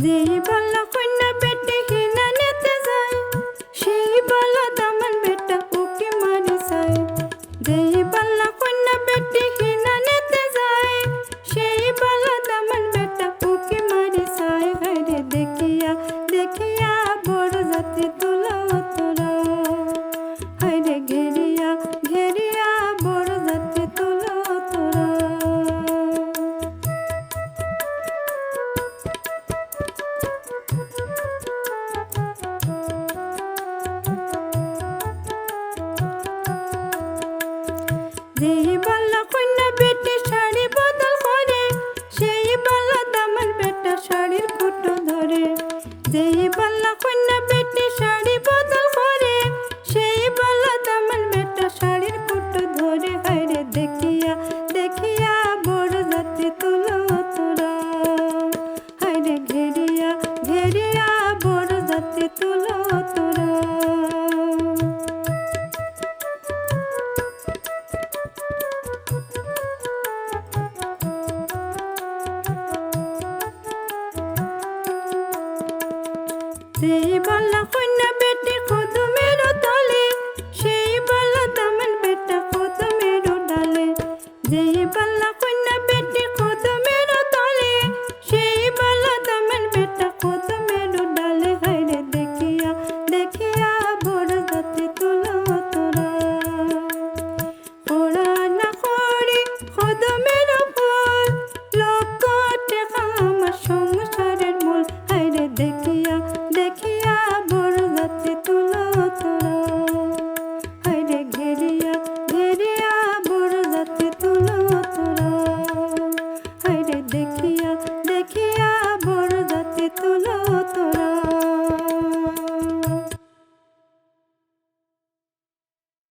যেই বলা কন্যা বেটে হিনা নেতে যায়, সেই বলা দামান বেটা ওকে মারি যায়। যেই বলা কন্যা বেটে হিনা নেতে যায়, সেই বলা দামান বেটা ওকে মারি যায়। হায়রে দেখিয়া দেখিয়া বড় জাতি তোলা তোরা, হায়রে ঘেরিয়া ঘেরিয়া বড় জাতি তোলা তোরা। যেই বলা কন্যা বেটে শাড়ি বদল করে, সেই বলা দামান বেটা শাড়ির খুঁটো ধরে। যেই বলা কন্যা বেটে শাড়ি বদল করে, সেই বলা দামান বেটা শাড়ির খুঁটো ধরে। হায়রে দেখিয়া দেখিয়া বড় জাতি তুলো তোরা, হায়রে ঘেরিয়া ঘেরিয়া বড় জাতি তুলো তোরা। যেই বলা